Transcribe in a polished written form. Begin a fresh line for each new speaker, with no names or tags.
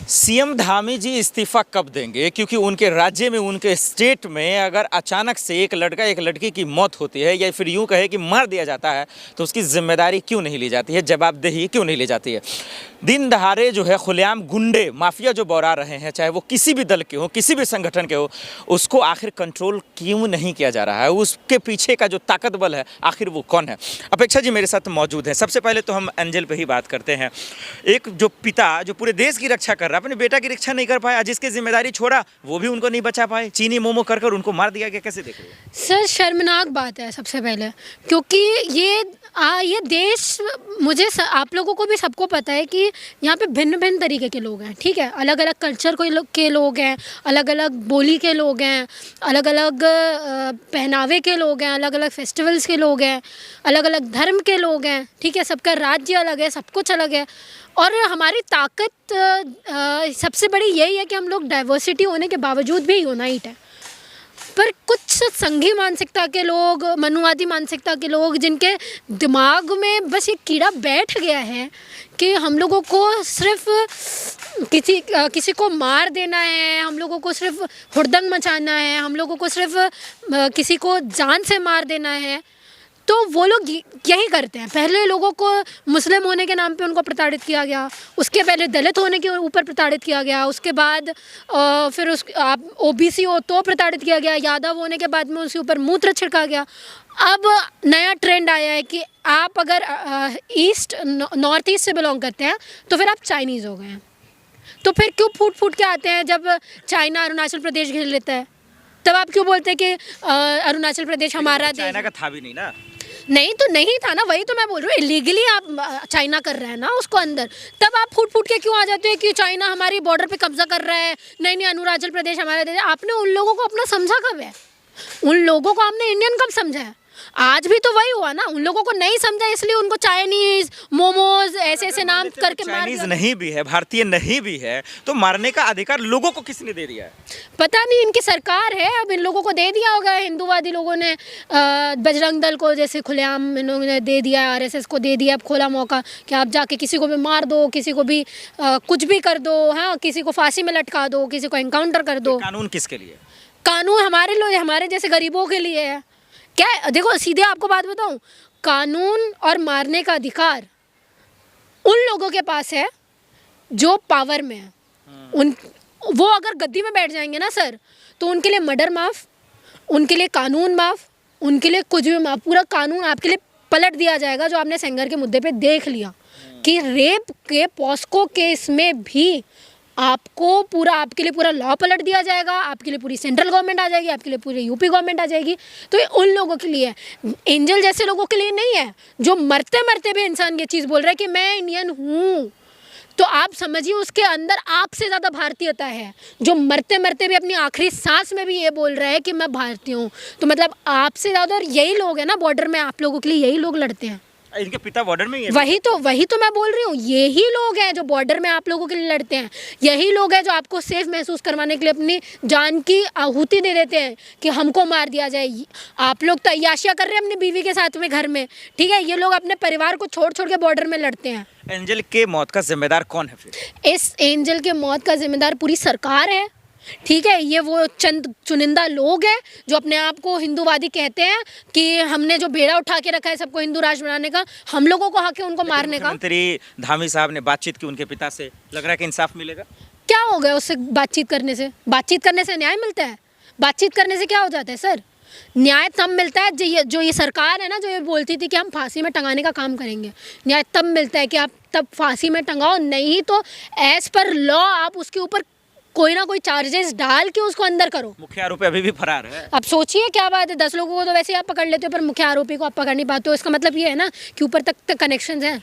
CM Dhami जी इस्तीफा कब देंगे? क्योंकि उनके राज्य में, उनके स्टेट में अगर अचानक से एक लड़का एक लड़की की मौत होती है या फिर यूं कहे कि मार दिया जाता है तो उसकी जिम्मेदारी क्यों नहीं ली जाती है, जवाबदेही क्यों नहीं ली जाती है? दिन दहाड़े जो है खुलेआम गुंडे माफिया जो बौरा रहे हैं, चाहे वो किसी भी दल के हो, किसी भी संगठन के हो, उसको आखिर कंट्रोल क्यों नहीं किया जा रहा है? उसके पीछे का जो ताकत बल है आखिर वो कौन है? अपेक्षा जी मेरे साथ मौजूद है। सबसे पहले तो हम एंजल पे ही बात करते हैं। एक जो पिता जो पूरे देश की रक्षा कर रहा है, अपने बेटा की रक्षा नहीं कर पाया, जिसकी जिम्मेदारी छोड़ा वो भी उनको नहीं बचा पाए, चीनी मोमो कर कर उनको मार दिया गया। कैसे देख रहे हो?
सर शर्मनाक बात है सबसे पहले, क्योंकि ये देश आप लोगों को भी सबको पता है कि यहाँ पे भिन्न भिन्न तरीके के लोग हैं, ठीक है। अलग अलग कल्चर के लोग हैं, अलग अलग बोली के लोग हैं, अलग अलग पहनावे के लोग हैं, अलग अलग फेस्टिवल्स के लोग हैं, अलग अलग धर्म के लोग हैं, ठीक है। सबका राज्य अलग है, सब कुछ अलग है। और हमारी ताकत सबसे बड़ी यही है कि हम लोग डाइवर्सिटी होने के बावजूद भी यूनाइट है। पर कुछ संघी मानसिकता के लोग, मनुवादी मानसिकता के लोग, जिनके दिमाग में बस ये कीड़ा बैठ गया है कि हम लोगों को सिर्फ किसी को मार देना है, हम लोगों को सिर्फ हुड़दंग मचाना है, हम लोगों को सिर्फ किसी को जान से मार देना है, तो वो लोग यही करते हैं। पहले लोगों को मुस्लिम होने के नाम पे उनको प्रताड़ित किया गया, उसके पहले दलित होने के ऊपर प्रताड़ित किया गया, उसके बाद फिर आप ओबीसी हो तो प्रताड़ित किया गया, यादव होने के बाद में उसके ऊपर मूत्र छिड़का गया। अब नया ट्रेंड आया है कि आप अगर नॉर्थ ईस्ट से बिलोंग करते हैं तो फिर आप चाइनीज़ हो गए हैं। तो फिर क्यों फूट फूट के आते हैं जब चाइना अरुणाचल प्रदेश घेर लेता है? तब आप क्यों बोलते हैं कि अरुणाचल प्रदेश हमारा देश?
चाइना का था भी नहीं ना।
नहीं तो नहीं था ना, वही तो मैं बोल रही हूँ। इलीगली आप चाइना कर रहे हैं ना उसको अंदर, तब आप फूट फूट के क्यों आ जाते हैं कि चाइना हमारी बॉर्डर पे कब्जा कर रहा है? नहीं नहीं, अरुणाचल प्रदेश हमारा देश। आपने उन लोगों को अपना समझा कब है? उन लोगों को आपने इंडियन कब समझा है? आज भी तो वही हुआ ना, उन लोगों को नहीं समझा इसलिए उनको चाइनीज, मोमोज ऐसे नाम करके
चाइनीज नहीं भी है, भारतीय नहीं भी है, तो मारने का अधिकार लोगों को किसने दे दिया है?
पता नहीं, इनकी सरकार है, अब इन लोगों को दे दिया होगा। हिंदूवादी लोगों ने बजरंग दल को जैसे खुलेआम इन्होंने दे दिया, आरएसएस को दे दिया अब खुला मौका कि आप जाके किसी को भी मार दो, किसी को भी कुछ भी कर दो, हाँ, किसी को फांसी में लटका दो, किसी को एनकाउंटर कर दो।
कानून किसके लिए?
कानून हमारे लोग, हमारे जैसे गरीबों के लिए है। क्या देखो, सीधे आपको बात बताऊं, कानून और मारने का अधिकार उन लोगों के पास है जो पावर में है। वो अगर गद्दी में बैठ जाएंगे ना सर, तो उनके लिए मर्डर माफ़, उनके लिए कानून माफ़, उनके लिए कुछ भी माफ़। पूरा कानून आपके लिए पलट दिया जाएगा। जो आपने सेंगर के मुद्दे पे देख लिया कि रेप के पॉस्को केस में भी आपके लिए पूरा लॉ पलट दिया जाएगा, आपके लिए पूरी सेंट्रल गवर्नमेंट आ जाएगी, आपके लिए पूरी यूपी गवर्नमेंट आ जाएगी। तो ये उन लोगों के लिए है, एंजल जैसे लोगों के लिए नहीं है, जो मरते मरते भी इंसान ये चीज़ बोल रहा है कि मैं इंडियन हूँ। तो आप समझिए उसके अंदर आग से ज़्यादा भारतीयता है, जो मरते मरते भी अपनी आखिरी सांस में भी ये बोल रहा है कि मैं भारतीय हूँ। तो मतलब आपसे ज़्यादा, और यही लोग हैं ना बॉर्डर में आप लोगों के लिए, यही लोग लड़ते हैं।
इनके पिता बॉर्डर में ही है।
वही तो मैं बोल रही हूँ, यही लोग हैं जो बॉर्डर में आप लोगों के लिए लड़ते हैं। यही लोग हैं जो आपको सेफ महसूस करवाने के लिए अपनी जान की आहुति दे देते हैं कि हमको मार दिया जाए। आप लोग तो अय्याशियाँ कर रहे हैं अपनी बीवी के साथ में घर में, ठीक है। ये लोग अपने परिवार को छोड़ छोड़ के बॉर्डर में लड़ते हैं।
एंजल के मौत का जिम्मेदार कौन है फिर?
इस एंजल के मौत का जिम्मेदार पूरी सरकार है, ठीक है। ये वो चंद चुनिंदा लोग हैं जो अपने आप को हिंदूवादी कहते हैं कि हमने जो बेड़ा उठा के रखा है सबको हिंदू राष्ट्र बनाने का, हम लोगों को हक है उनको मारने का।
मंत्री धामी साहब ने बातचीत की उनके पिता से, लग रहा है कि इंसाफ मिलेगा।
क्या हो गया उससे बातचीत करने से? बातचीत करने से न्याय मिलता है? बातचीत करने से क्या हो जाता है सर? न्याय तब मिलता है जो ये सरकार है ना, जो ये बोलती थी कि हम फांसी में टंगाने का काम करेंगे, न्याय तब मिलता है कि आप तब फांसी में टंगाओ, नहीं तो एज पर लॉ आप उसके ऊपर कोई ना कोई चार्जेस डाल के उसको अंदर करो।
मुख्य आरोपी अभी भी फरार है।
अब सोचिए क्या बात है, 10 लोगों को तो वैसे ही आप पकड़ लेते हो, पर मुख्य आरोपी को आप पकड़ नहीं पाते हो। इसका मतलब ये है ना कि ऊपर तक कनेक्शंस हैं।